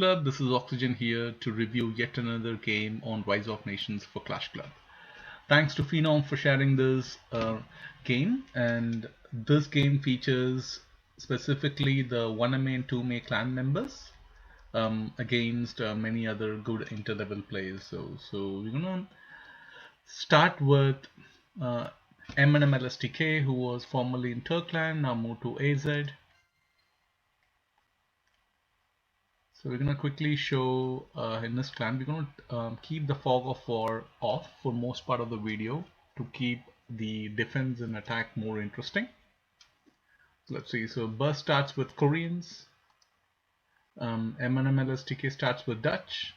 Club. This is Oxygen here to review yet another game on Rise of Nations for Clash Club. Thanks to Phenom for sharing this game, and this game features specifically the 1MA and 2MA clan members against many other good inter-level players. So we're gonna start with Mlmnstk, who was formerly in Turkland, now moved to AZ. So we're going to quickly show in this clan, we're going to keep the fog of war off for most part of the video to keep the defense and attack more interesting. So let's see, so Burst starts with Koreans, Mlmnstk starts with Dutch,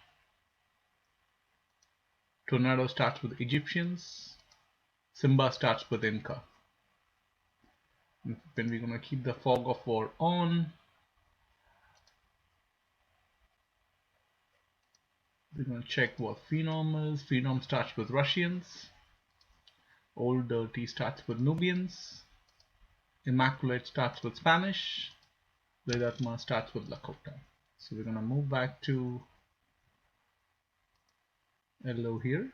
Tornado starts with Egyptians, Simba starts with Inca. Then we're going to keep the fog of war on. We're going to check what Phenom is. Phenom starts with Russians. Olddirty starts with Nubians. Immaqulate starts with Spanish. Zaidtama starts with Lakota. So we're going to move back to LO here.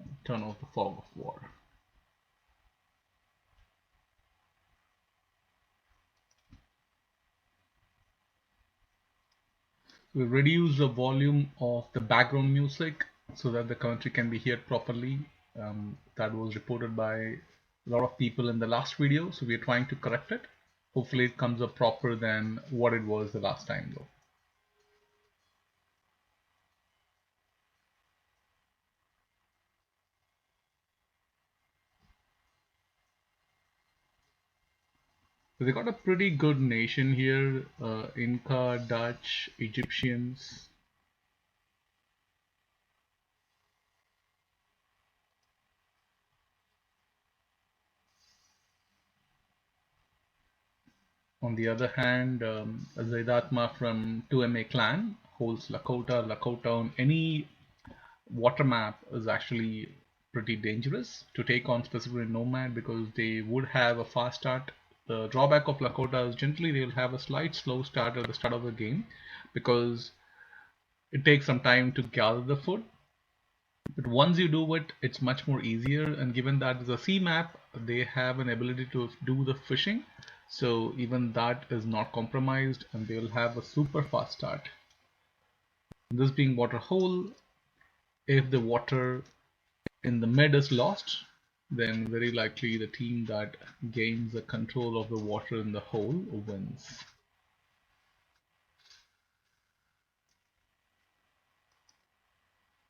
And turn off the fog of war. We reduce the volume of the background music so that the commentary can be heard properly. That was reported by a lot of people in the last video, so we are trying to correct it. Hopefully it comes up proper than what it was the last time though. So they got a pretty good nation here, Inca, Dutch, Egyptians. On the other hand, Zaidtama from 2MA clan holds Lakota. Lakota on any water map is actually pretty dangerous to take on, specifically Nomad, because they would have a fast start. The drawback of Lakota is generally they'll have a slight slow start at the start of the game because it takes some time to gather the food. But once you do it, it's much more easier, and given that it's a sea map, they have an ability to do the fishing, so even that is not compromised and they'll have a super fast start. This being water hole, if the water in the mid is lost, then very likely the team that gains the control of the water in the hole wins.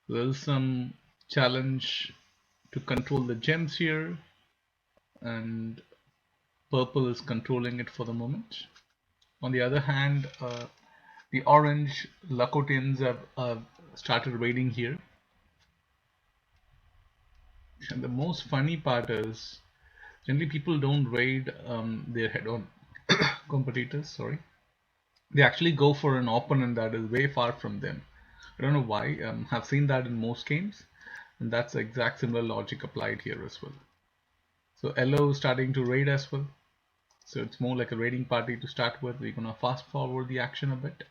There's some challenge to control the gems here, and purple is controlling it for the moment. On the other hand, the orange Lakotians have started raiding here. And the most funny part is, generally people don't raid their head-on competitors, sorry. They actually go for an opponent that is way far from them. I don't know why. I've seen that in most games, and that's the exact similar logic applied here as well. So LO is starting to raid as well. So it's more like a raiding party to start with. We're gonna fast forward the action a bit.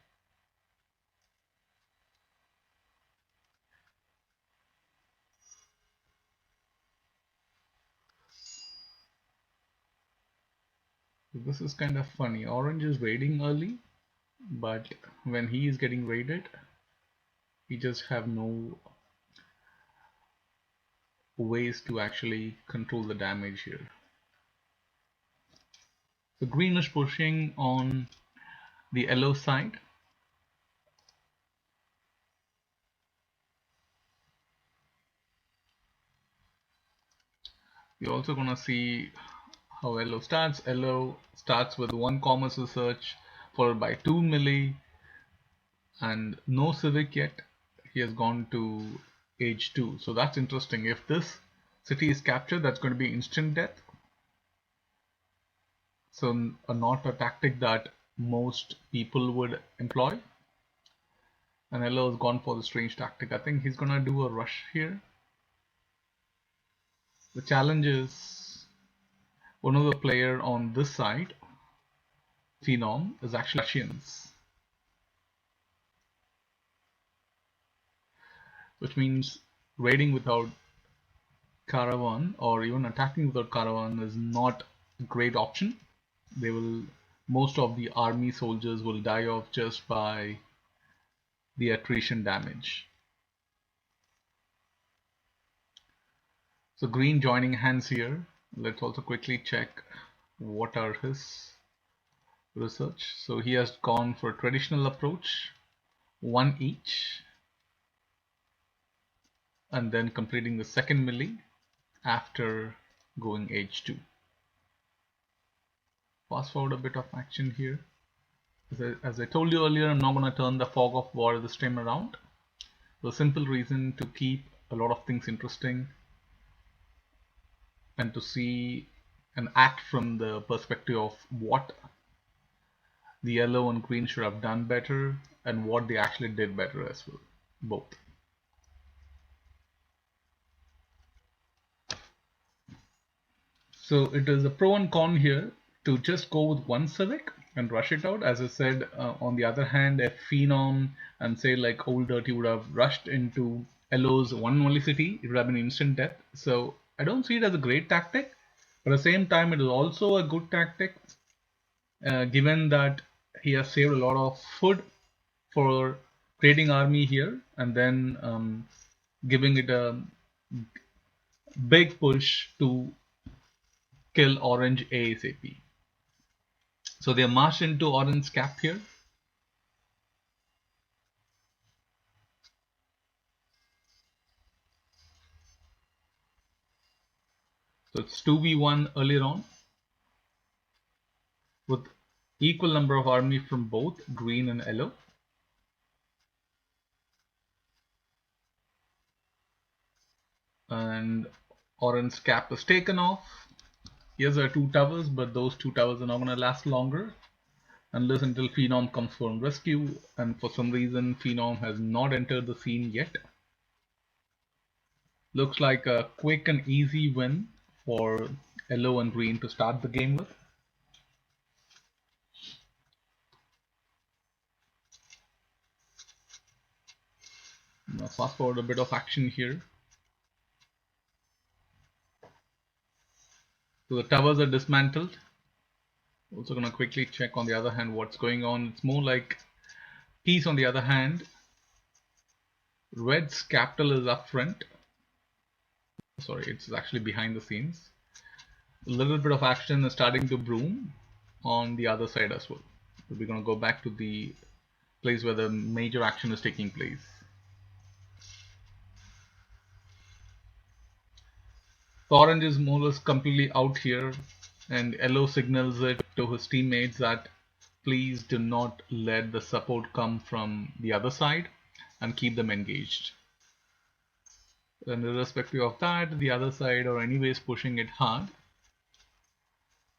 This is kind of funny. Orange is raiding early, but when he is getting raided, he just have no ways to actually control the damage here. So green is pushing on the yellow side. You're also gonna see how yellow starts. Yellow starts with 1 commerce research followed by 2 melee and no civic yet. He has gone to age 2. So that's interesting. If this city is captured, that's going to be instant death. So not a tactic that most people would employ. And Yellow has gone for the strange tactic. I think he's gonna do a rush here. The challenge is one of the player on this side Phenom is actually Russians, which means raiding without caravan or even attacking without caravan is not a great option. They will, most of the army soldiers will die off just by the attrition damage. So green joining hands here. Let's also quickly check what are his research. So he has gone for a traditional approach, one each, and then completing the second melee after going H2. Fast forward a bit of action here. As I told you earlier, I'm not going to turn the fog of war this time around. The simple reason to keep a lot of things interesting and to see and act from the perspective of what the yellow and green should have done better and what they actually did better as well, both. So it is a pro and con here to just go with one civic and rush it out. As I said, on the other hand, if Phenom and say like Olddirty would have rushed into yellow's one and only city, it would have been instant death. So I don't see it as a great tactic, but at the same time, it is also a good tactic given that he has saved a lot of food for creating army here and then giving it a big push to kill orange ASAP. So they marched into orange cap here. So it's 2v1 earlier on with equal number of army from both green and yellow. And orange cap is taken off. Here's our two towers, but those two towers are not going to last longer unless until Phenom comes for rescue, and for some reason Phenom has not entered the scene yet. Looks like a quick and easy win for yellow and green to start the game with. Now fast forward a bit of action here. So the towers are dismantled. Also gonna quickly check on the other hand what's going on. It's more like peace on the other hand. Red's capital is up front. Sorry, it's actually behind the scenes. A little bit of action is starting to bloom on the other side as well. So we're gonna go back to the place where the major action is taking place. So orange is more or less completely out here, and yellow signals it to his teammates that please do not let the support come from the other side and keep them engaged. And irrespective of that, the other side are anyways pushing it hard.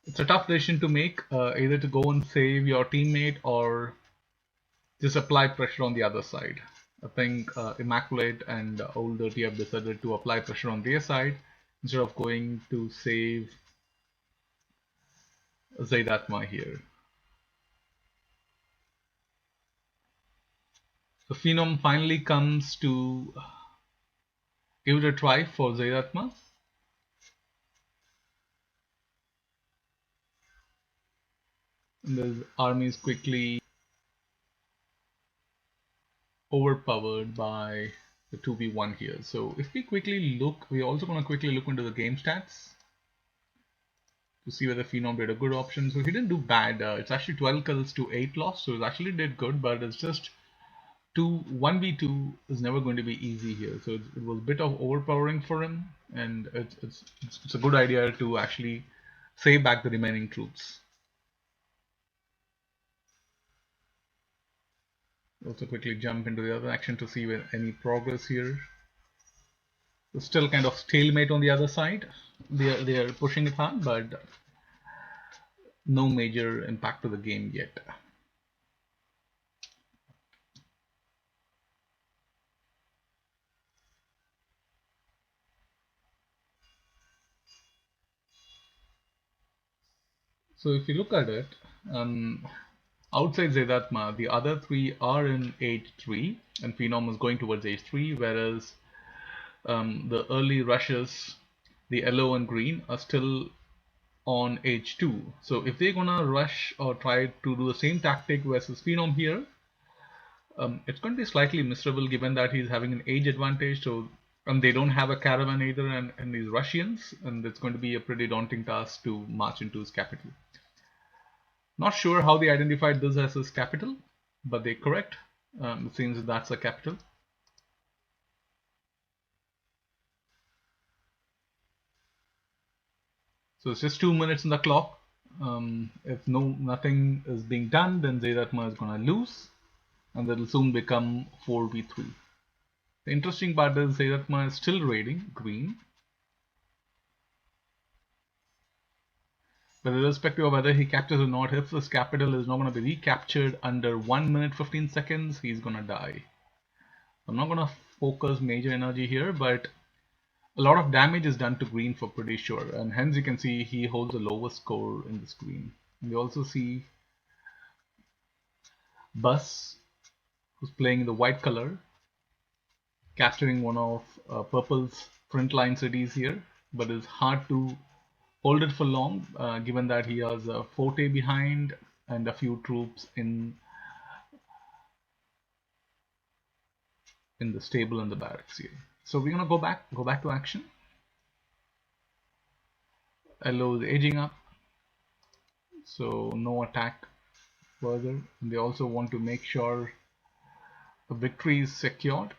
It's a tough decision to make, either to go and save your teammate or just apply pressure on the other side. I think Immaqulate and Olddirty have decided to apply pressure on their side instead of going to save Zaidtama here. So Phenom finally comes to give it a try for Zaidtama. And the army is quickly overpowered by the 2v1 here. So if we quickly look, we're also going to quickly look into the game stats to see whether Phenom did a good option. So he didn't do bad. It's actually 12 kills to 8 loss, so it actually did good, but it's just 1v2 is never going to be easy here. So it was a bit of overpowering for him, and it's a good idea to actually save back the remaining troops. Also quickly jump into the other action to see any progress here. It's still kind of stalemate on the other side. They are pushing it hard, but no major impact to the game yet. So if you look at it, outside Zaidtama, the other three are in H3, and Phenom is going towards H3, whereas the early rushes, the yellow and green, are still on H2. So if they're gonna rush or try to do the same tactic versus Phenom here, it's going to be slightly miserable given that he's having an age advantage. So they don't have a caravan either, and these Russians, and it's going to be a pretty daunting task to march into his capital. Not sure how they identified this as his capital, but they're correct. It seems that's a capital. So it's just 2 minutes on the clock. If nothing is being done, then Zaidtama is gonna lose, and that'll soon become 4v3. The interesting part is Zaidtama is still raiding green, but irrespective of whether he captures or not, if his capital is not going to be recaptured under 1 minute 15 seconds, he's gonna die. I'm not gonna focus major energy here, but a lot of damage is done to green for pretty sure, and hence you can see he holds the lowest score in this green. And we also see Bus, who's playing in the white color, capturing one of Purple's frontline cities here, but it's hard to hold it for long given that he has a forte behind and a few troops in the stable and the barracks here. So we're gonna go back to action. Yellow is aging up, so no attack further. And they also want to make sure a victory is secured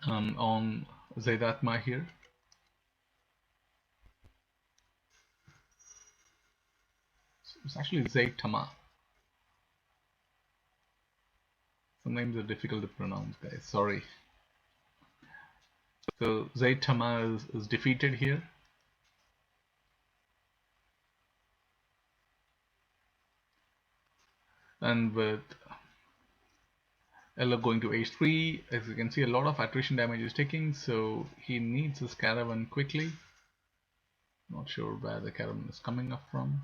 on Zaidtama here. It's actually Zaidtama. Some names are difficult to pronounce, guys. Sorry. So Zaidtama is defeated here. And with Yellow going to H3, as you can see, a lot of attrition damage is taking, so he needs his caravan quickly. Not sure where the caravan is coming up from.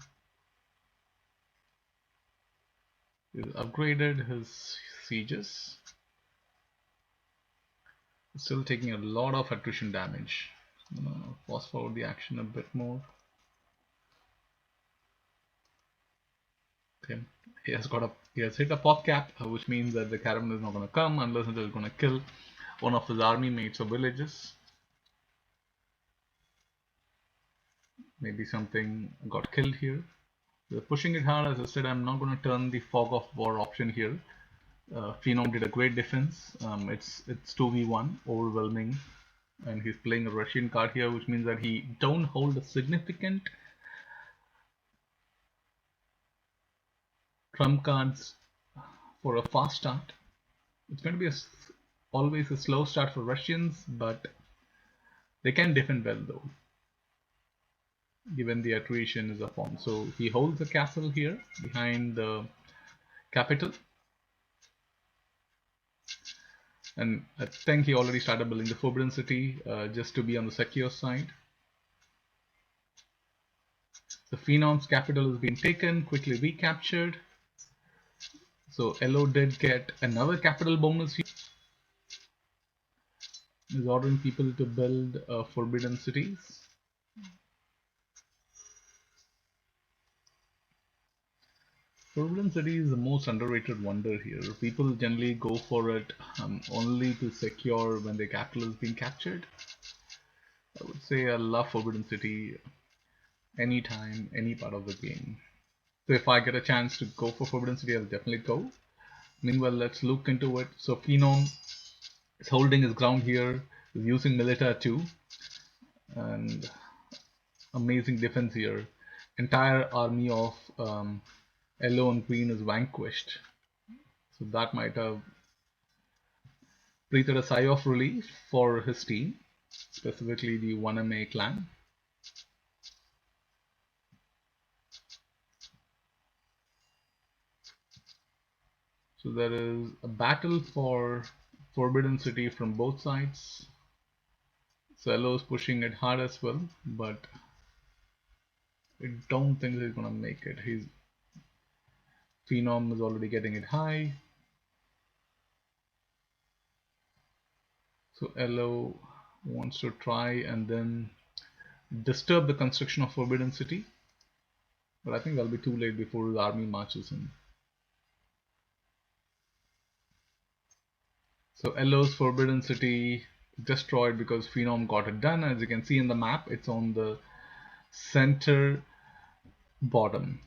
He's upgraded his sieges. Still taking a lot of attrition damage. I'm gonna fast forward the action a bit more. Okay, he has hit a pop cap, which means that the caravan is not gonna come unless it is gonna kill one of his army mates or villages. Maybe something got killed here. They're pushing it hard. As I said, I'm not gonna turn the fog of war option here. Phenom did a great defense. It's 2v1, overwhelming, and he's playing a Russian card here, which means that he don't hold a significant trump cards for a fast start. It's going to be always a slow start for Russians, but they can defend well though, given the attrition is upon. So he holds a castle here behind the capital. And I think he already started building the Forbidden City just to be on the secure side. The Phenom's capital has been taken, quickly recaptured. So Yellow did get another capital bonus here. He's ordering people to build Forbidden Cities. Forbidden City is the most underrated wonder here. People generally go for it only to secure when their capital is being captured. I would say I love Forbidden City anytime, any part of the game. So if I get a chance to go for Forbidden City, I'll definitely go. Meanwhile, let's look into it. So Phenom is holding his ground here, is using Milita too, and amazing defense here. Entire army of Yellow and Green is vanquished. So that might have breathed a sigh of relief for his team, specifically the 1MA clan. So there is a battle for Forbidden City from both sides. So Yellow is pushing it hard as well, but I don't think he's gonna make it. His Phenom is already getting it high. So LO wants to try and then disturb the construction of Forbidden City. But I think that'll be too late before his army marches in. So LO's Forbidden City destroyed because Phenom got it done. As you can see in the map, it's on the center bottom.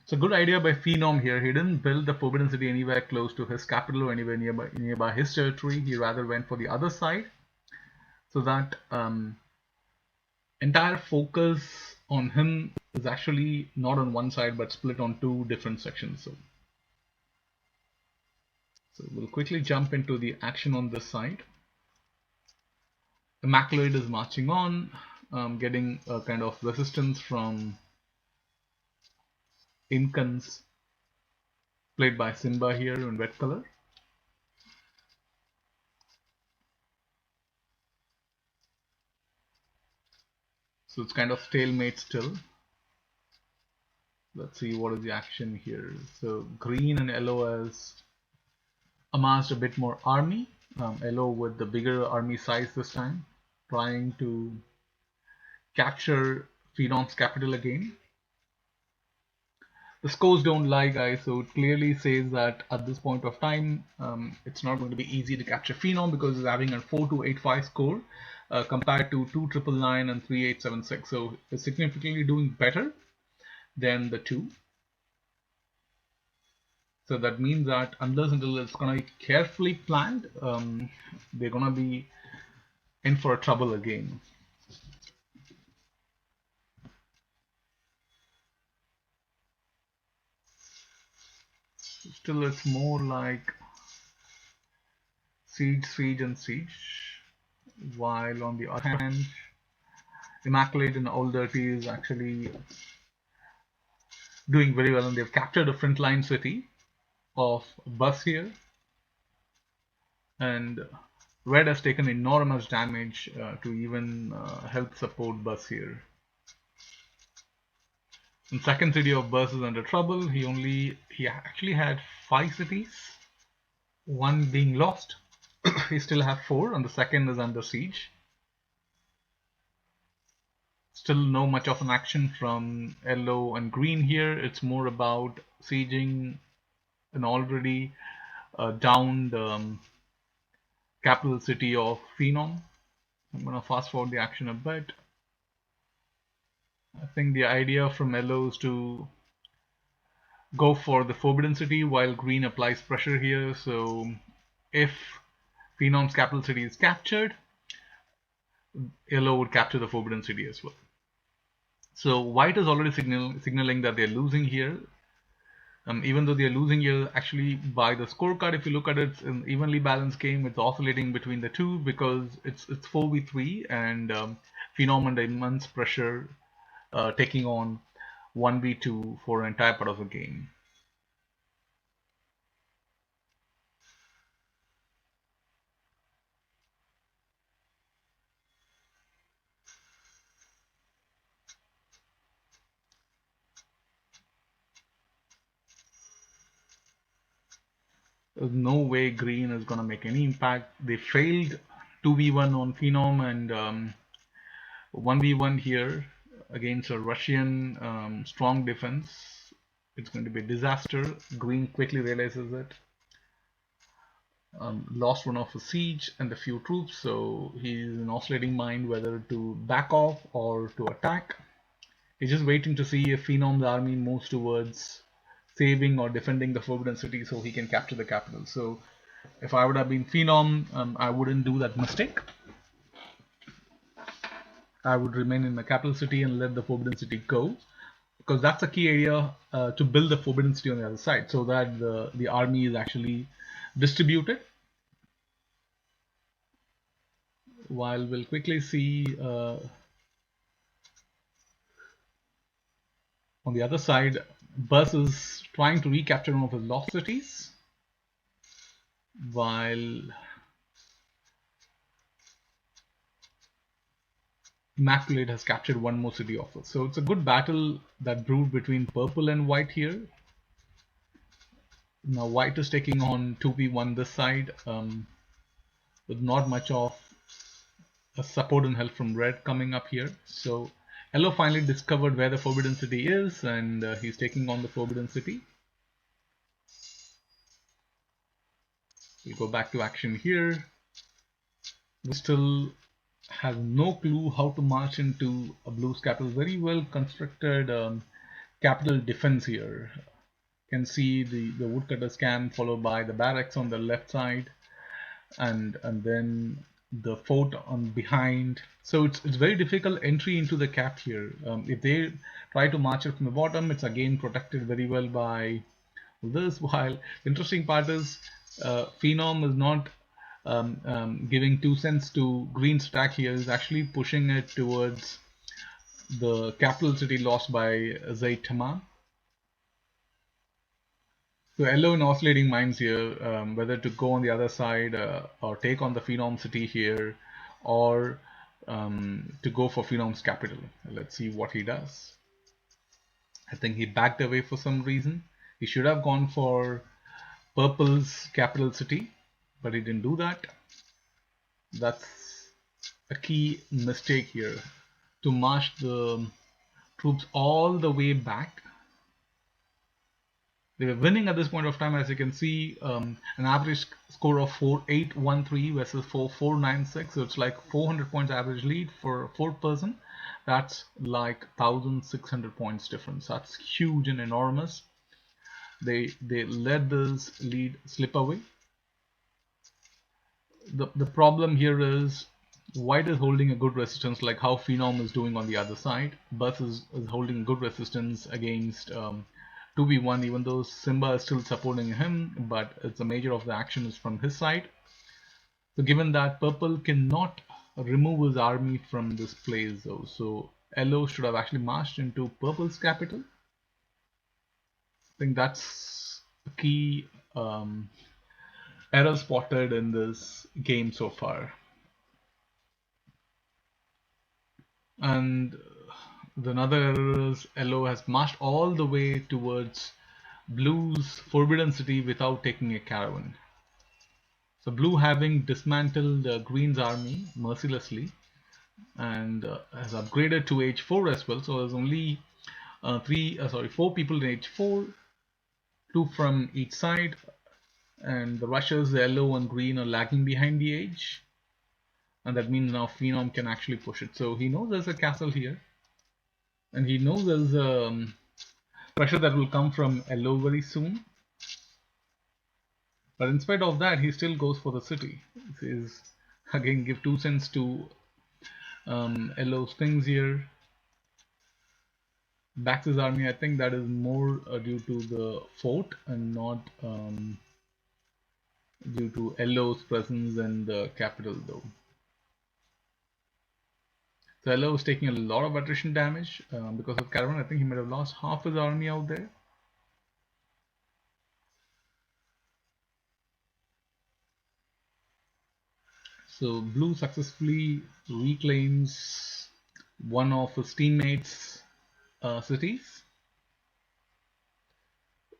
It's a good idea by Phenom here. He didn't build the Forbidden City anywhere close to his capital or anywhere nearby his territory. He rather went for the other side, so that entire focus on him is actually not on one side but split on two different sections. So we'll quickly jump into the action on this side. Immaqulate is marching on, getting a kind of resistance from Incans played by Simba here in red color. So it's kind of stalemate still. Let's see what is the action here. So green and yellow has amassed a bit more army. Yellow with the bigger army size this time, trying to capture Phenom's capital again. The scores don't lie, guys, so it clearly says that at this point of time, it's not going to be easy to capture Phenom because it's having a 4285 score compared to 2999 and 3876. So it's significantly doing better than the two. So that means that unless until it's going to be carefully planned, they're going to be in for a trouble again. Still, it's more like siege, siege, and siege. While on the other hand, Immaqulate and Olddirty is actually doing very well, and they've captured a frontline city of Bus here. And Red has taken enormous damage to even help support Bus here. The second city of Bus is under trouble. He actually had 5 cities, one being lost. He still have 4, and the second is under siege. Still no much of an action from yellow and green here. It's more about sieging an already downed capital city of Phenom. I'm going to fast forward the action a bit. I think the idea from yellow is to go for the Forbidden City while green applies pressure here. So if Phenom's capital city is captured, yellow would capture the Forbidden City as well. So white is already signaling that they're losing here. Even though they're losing here, actually by the scorecard, if you look at it, it's an evenly balanced game. It's oscillating between the two because it's 4v3 and Phenom under immense pressure taking on 1v2 for an entire part of the game. There's no way green is going to make any impact. They failed 2v1 on Phenom and 1v1 here against a Russian strong defense. It's going to be a disaster. Green quickly realizes it. Lost one of his siege and a few troops, so he's in oscillating mind whether to back off or to attack. He's just waiting to see if Phenom's army moves towards saving or defending the Forbidden City so he can capture the capital. So if I would have been Phenom, I wouldn't do that mistake. I would remain in the capital city and let the Forbidden City go, because that's a key area to build the Forbidden City on the other side, so that the army is actually distributed. While we'll quickly see on the other side, Bus is trying to recapture one of his lost cities. while Immaqulate has captured one more city of it. So it's a good battle that brewed between purple and white here. Now white is taking on 2v1 this side, with not much of a support and help from red coming up here. So yellow finally discovered where the forbidden city is, and he's taking on the forbidden city. We'll go back to action here. We still have no clue how to march into a blue's capital. Very well constructed capital defense here. You can see the woodcutters camp followed by the barracks on the left side, and then the fort on behind. So it's very difficult entry into the cap here. If they try to march it from the bottom, it's again protected very well by this. While the interesting part is Phenom is not giving 2 cents to green stack here, is actually pushing it towards the capital city lost by Zaidtama. So yellow in oscillating minds here, whether to go on the other side or take on the Phenom city here, or to go for Phenom's capital. Let's see what he does. I think he backed away for some reason. He should have gone for purple's capital city, but he didn't do that. That's a key mistake here, to march the troops all the way back. They were winning at this point of time, as you can see, an average score of 4,813 versus 4,496. So it's like 400 points average lead for a fourth person. That's like 1,600 points difference. That's huge and enormous. They let this lead slip away. The problem here is white is holding a good resistance, like how Phenom is doing on the other side. Bus is holding good resistance against 2v1, even though Simba is still supporting him, but it's a major of the action is from his side. So given that purple cannot remove his army from this place though, so yellow should have actually marched into purple's capital. I think that's a key error spotted in this game so far. And another error is yellow has marched all the way towards blue's forbidden city without taking a caravan. So blue, having dismantled green's army mercilessly, and has upgraded to H4 as well. So there's only 4 people in H4, 2 from each side, and the rushers, the yellow and green, are lagging behind the age, and that means now Phenom can actually push it. So he knows there's a castle here, and he knows there's pressure that will come from yellow very soon. But in spite of that, he still goes for the city. He says, again, give 2 cents to yellow's things here. Backs his army. I think that is more due to the fort and not due to yellow's presence in the capital though. So yellow is taking a lot of attrition damage because of caravan. I think he might have lost half his army out there. So blue successfully reclaims one of his teammates' cities,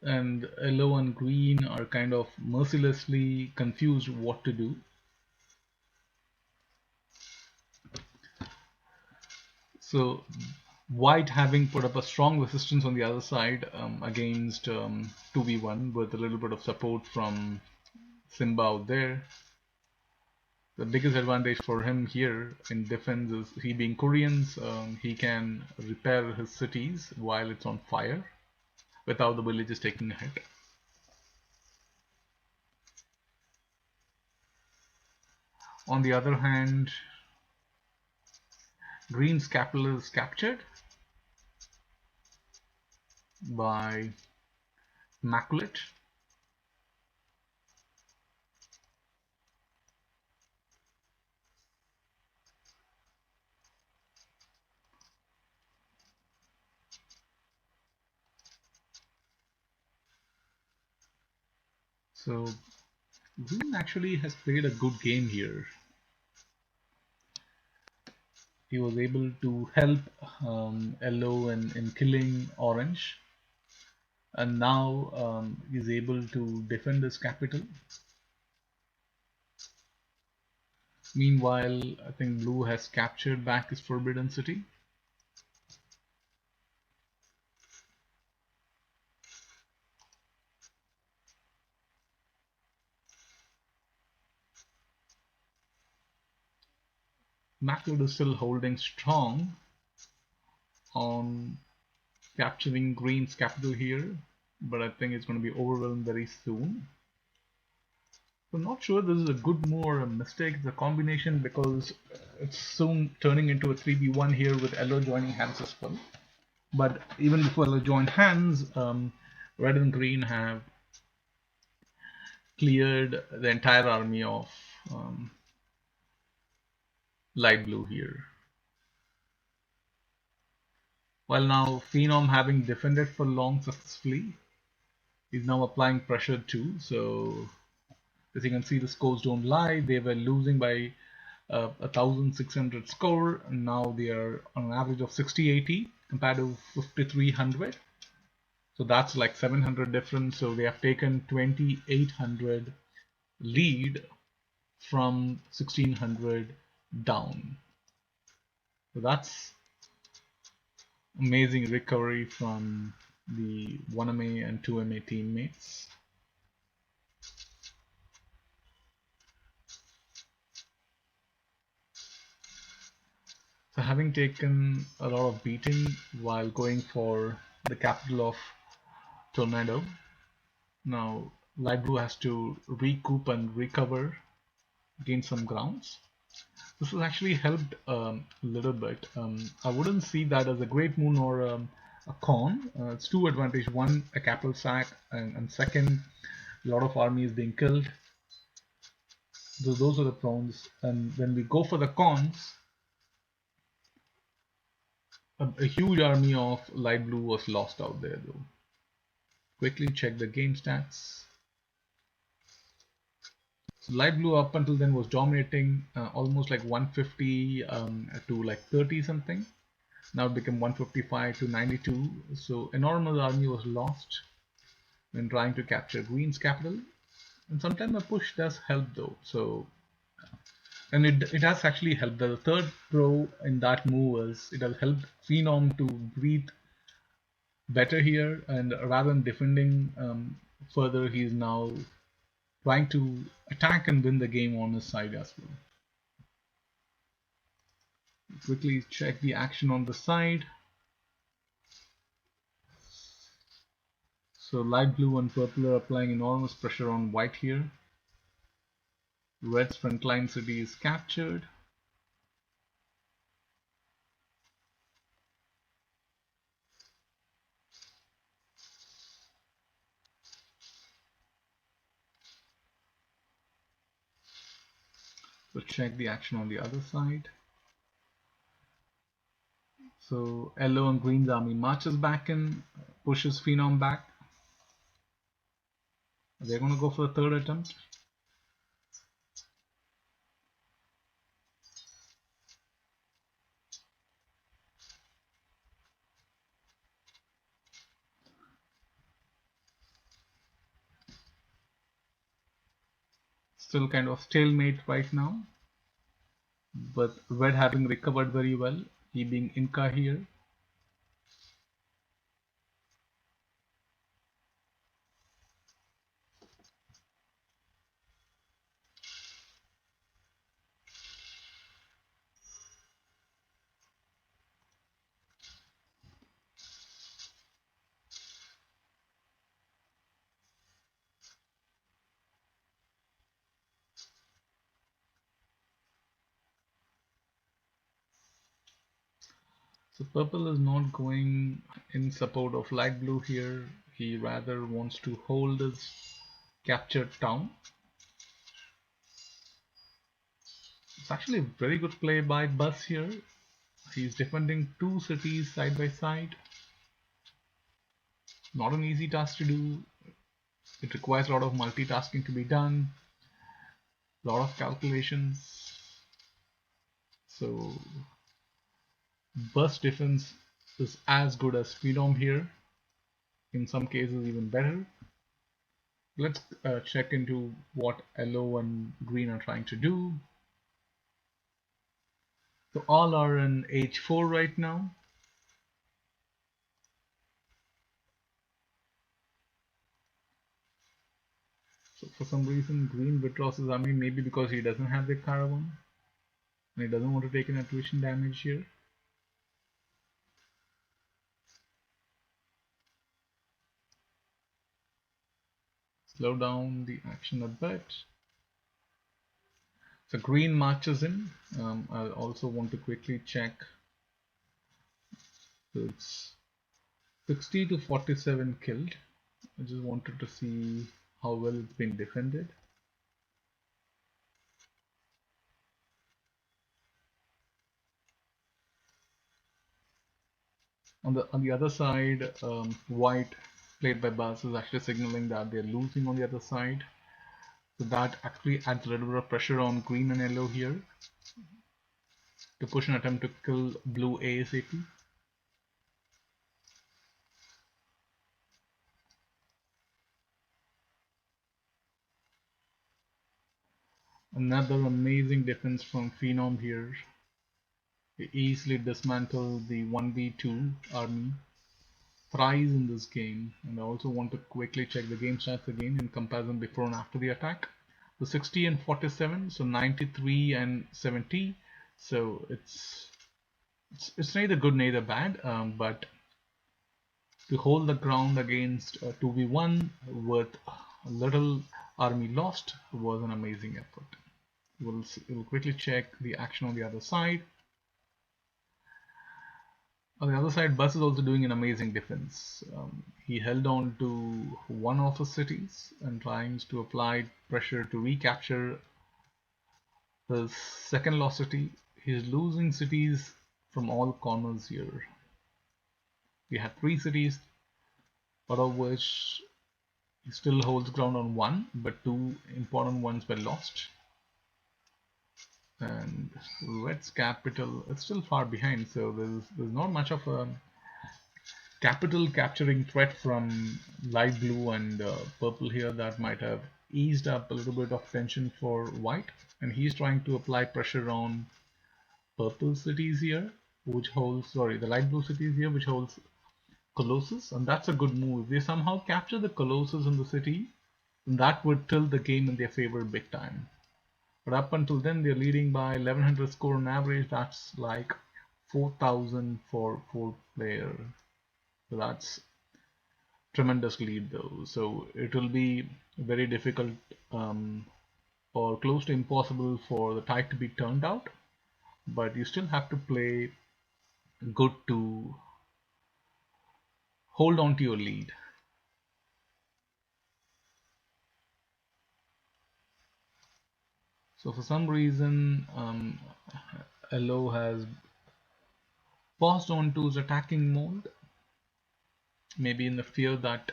and yellow and green are kind of mercilessly confused what to do. So white, having put up a strong resistance on the other side against 2v1 with a little bit of support from Simba out there. The biggest advantage for him here in defense is he being Koreans, he can repair his cities while it's on fire without the villages taking a hit. On the other hand, green's capital is captured by Immaqulate. So Green actually has played a good game here. He was able to help yellow in killing orange, and now he's able to defend his capital. Meanwhile, I think blue has captured back his forbidden city. Immaqulate is still holding strong on capturing green's capital here, but I think it's going to be overwhelmed very soon. I'm not sure this is a good move or a mistake. It's a combination because it's soon turning into a 3v1 here with yellow joining hands as well. But even before yellow joined hands, red and green have cleared the entire army of light blue here. While now Phenom, having defended for long successfully, is now applying pressure too. So as you can see, the scores don't lie. They were losing by 1,600 score, and now they are on an average of 60-80 compared to 5,300. So that's like 700 difference. So they have taken 2,800 lead from 1,600 down. So that's amazing recovery from the 1MA and 2MA teammates. So having taken a lot of beating while going for the capital of Tornado, now light blue has to recoup and recover, gain some grounds. This has actually helped a little bit. I wouldn't see that as a great move or a con. It's two advantages. One, a capital sack, and second, a lot of armies being killed. So those are the pros. And when we go for the cons, a huge army of light blue was lost out there though. Quickly check the game stats. So light blue up until then was dominating almost like 150 to like 30 something. Now it became 155 to 92. So enormous army was lost when trying to capture green's capital. And sometimes a push does help though. So and it has actually helped. The third pro in that move was it has helped Phenom to breathe better here, and rather than defending further, he is now trying to attack and win the game on his side as well. Quickly check the action on the side. So light blue and purple are applying enormous pressure on white here. Red's frontline city is captured. So check the action on the other side. So yellow and green's army marches back in, pushes Phenom back. They're going to go for the third attempt. Still kind of stalemate right now, but red having recovered very well, he being Inca here. So purple is not going in support of light blue here. He rather wants to hold his captured town. It's actually a very good play by Bus here. He's defending two cities side by side. Not an easy task to do. It requires a lot of multitasking to be done. lot of calculations. So burst defense is as good as Phenom here, in some cases even better. Let's check into what yellow and green are trying to do. So all are in H4 right now. So for some reason green withdraws his army, maybe because he doesn't have the caravan and he doesn't want to take an attrition damage here. Slow down the action a bit. So green marches in. I also want to quickly check. So it's 60 to 47 killed. I just wanted to see how well it's been defended. On the other side, white, played by Buzz, is actually signaling that they're losing on the other side. So that actually adds a little bit of pressure on green and yellow here to push an attempt to kill blue ASAP. Another amazing defense from Phenom here. He easily dismantled the 1v2 army thrice in this game. And I also want to quickly check the game stats again in comparison before and after the attack. So 60 and 47, so 93 and 70. So it's neither good neither bad, but to hold the ground against a 2v1 with little army lost was an amazing effort. We'll quickly check the action on the other side. On the other side, Bus is also doing an amazing defense. He held on to one of his cities and trying to apply pressure to recapture his second lost city. He's losing cities from all corners here. We have 3 cities, out of which he still holds ground on 1, but 2 important ones were lost. And Red's capital is still far behind, so there's not much of a capital capturing threat from light blue and purple here that might have eased up a little bit of tension for white. And he's trying to apply pressure on purple cities here, which holds, sorry, the light blue cities here, which holds Colossus, and that's a good move. If they somehow capture the Colossus in the city, that would tilt the game in their favor big time. But up until then, they're leading by 1100 score on average. That's like 4,000 for 4 player. So that's tremendous lead though. So it will be very difficult or close to impossible for the tide to be turned out. But you still have to play good to hold on to your lead. So for some reason, Elo has paused on to his attacking mode. Maybe in the fear that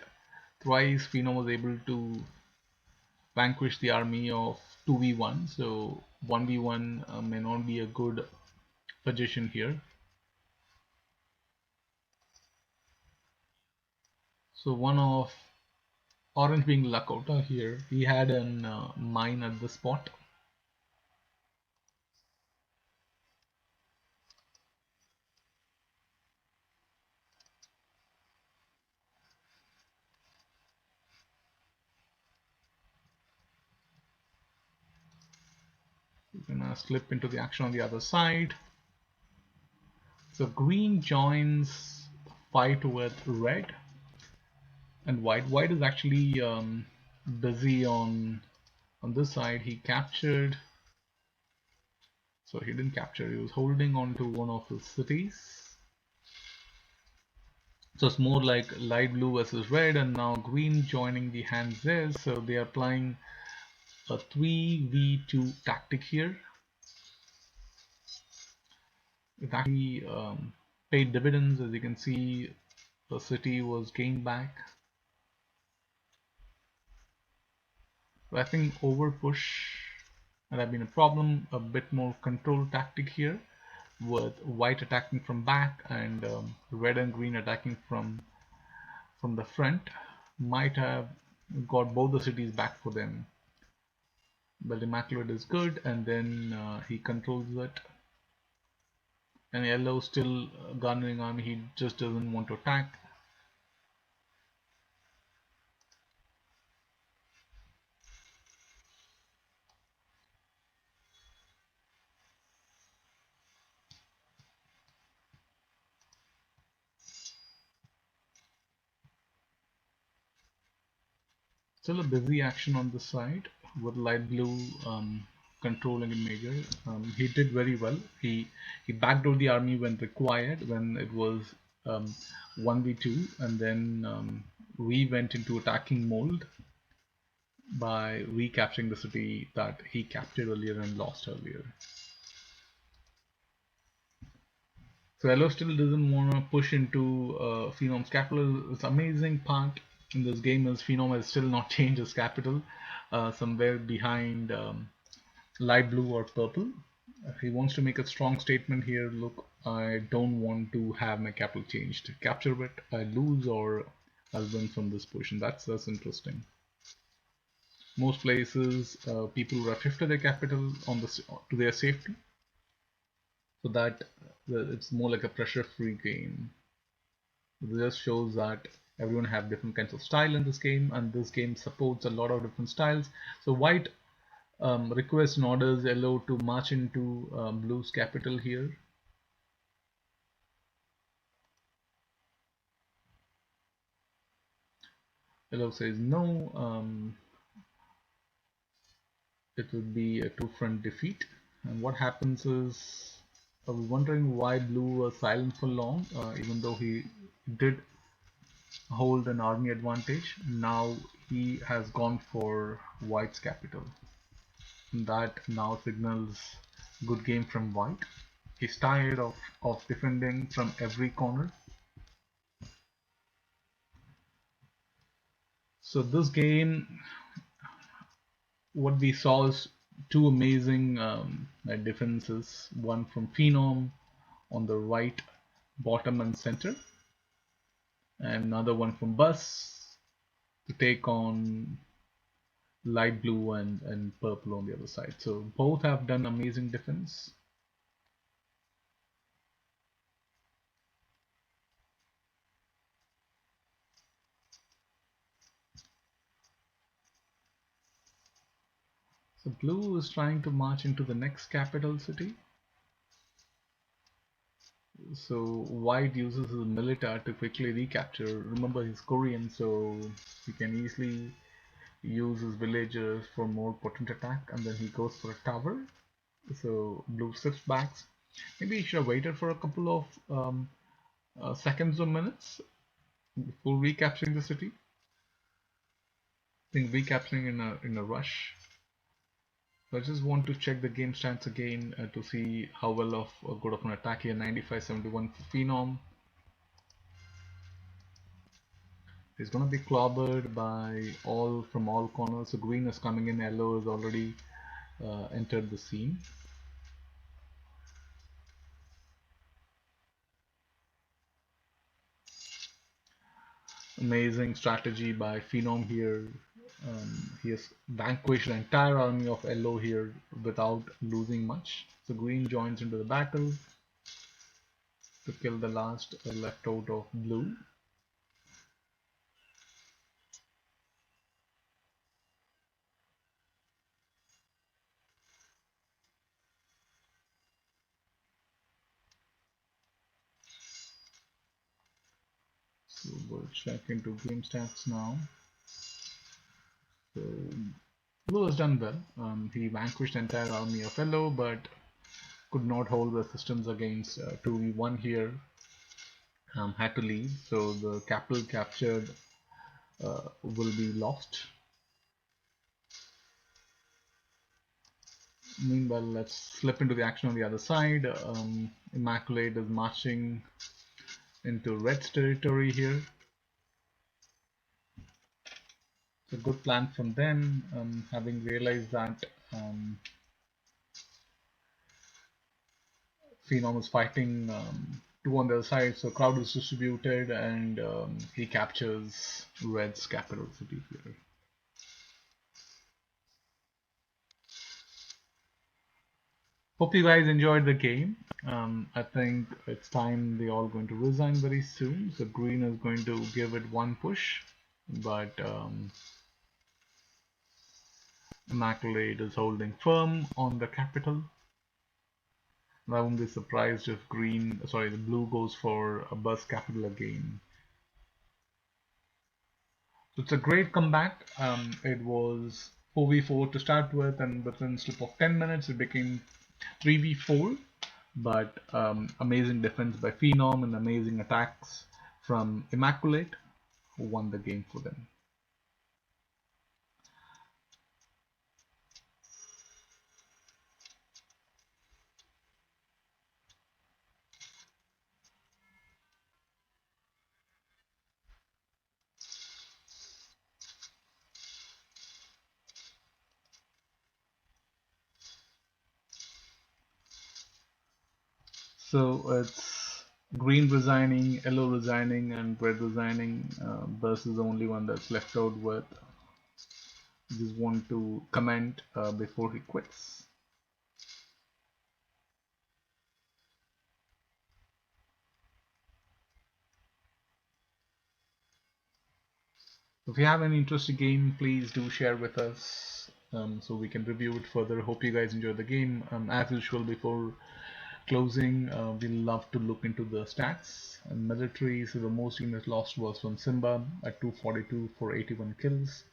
thrice Phenom was able to vanquish the army of 2v1. So 1v1 may not be a good position here. So one of orange being Lakota here, he had an mine at the spot. We're gonna slip into the action on the other side. So green joins fight with red and white. White is actually busy on this side. He captured, so he didn't capture, he was holding on to one of his cities. So it's more like light blue versus red, and now green joining the hands there. So they are applying a 3v2 tactic here. It actually paid dividends. As you can see, the city was gained back. But I think over push And have been a problem, a bit more control tactic here, with white attacking from back and red and green attacking from the front. Might have got both the cities back for them. But Immaqulate is good, and then he controls it. And yellow still garnering army, he just doesn't want to attack. Still a busy action on this side with light blue controlling in major. He did very well. He backdoored the army when required, when it was 1v2, and then we went into attacking mode by recapturing the city that he captured earlier and lost earlier. So Yellow still doesn't want to push into Phenom's capital. It's amazing part in this game is Phenom has still not changed his capital, somewhere behind light blue or purple. He wants to make a strong statement here. Look, I don't want to have my capital changed. Capture it, I lose or I'll win from this position. That's interesting. Most places, people would have shifted their capital on the to their safety, so that it's more like a pressure-free game. It just shows that everyone have different kinds of style in this game, and this game supports a lot of different styles. So white requests and orders yellow to march into blue's capital here. Yellow says no. It would be a two-front defeat. And what happens is, I was wondering why blue was silent for long, even though he did hold an army advantage. Now he has gone for white's capital. And that now signals good game from white. He's tired of defending from every corner. So this game, what we saw is two amazing defenses. One from Phenom on the right bottom and center, and another one from Bus to take on light blue and purple on the other side. So both have done amazing defense. So blue is trying to march into the next capital city. So white uses his militar to quickly recapture. Remember, he's Korean, so he can easily use his villagers for more potent attack, and then he goes for a tower. So blue sits back. Maybe he should have waited for a couple of seconds or minutes before recapturing the city. I think recapturing in a rush. So I just want to check the game stats again to see how well of good of an attack here. 95-71 for Phenom. He's gonna be clobbered by from all corners. So green is coming in, yellow has already entered the scene. Amazing strategy by Phenom here. He has vanquished the entire army of yellow here without losing much. So green joins into the battle to kill the last left out of blue. So we'll check into game stats now. So blue has done well. He vanquished the entire army of yellow, but could not hold the systems against 2v1 here. Had to leave, so the capital captured will be lost. Meanwhile, let's slip into the action on the other side. Immaqulate is marching into red's territory here. It's a good plan from them, having realized that Phenom is fighting two on the other side, so crowd is distributed, and he captures Red's capital city here. Hope you guys enjoyed the game. I think it's time they're all going to resign very soon. So Green is going to give it one push, but Immaqulate is holding firm on the capital. I won't be surprised if the blue goes for a bus capital again. So it's a great comeback. It was 4v4 to start with, and within a slip of 10 minutes it became 3v4. But amazing defense by Phenom and amazing attacks from Immaqulate, who won the game for them. So it's green resigning, yellow resigning, and red resigning. Burst is the only one that's left out with. Just want to comment before he quits. If you have any interesting game, please do share with us so we can review it further. Hope you guys enjoy the game. As usual, before closing, we'll love to look into the stats. And military, so the most units lost was from Simba at 242 for 81 kills.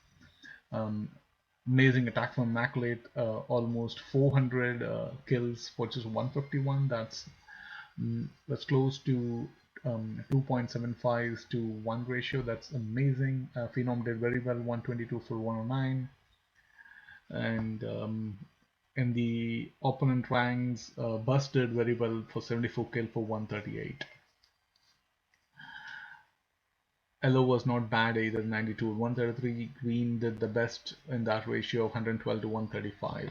Amazing attack from Immaqulate, almost 400 kills for just 151. That's close to 2.75 to 1 ratio. That's amazing. Phenom did very well, 122 for 109. And in the opponent ranks, Bus did very well for 74 kill for 138. Yellow was not bad either, 92 133. Green did the best in that ratio of 112 to 135.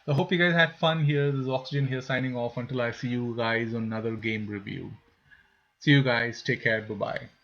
So I hope you guys had fun here. This is Oxygen here signing off until I see you guys on another game review. See you guys. Take care. Bye-bye.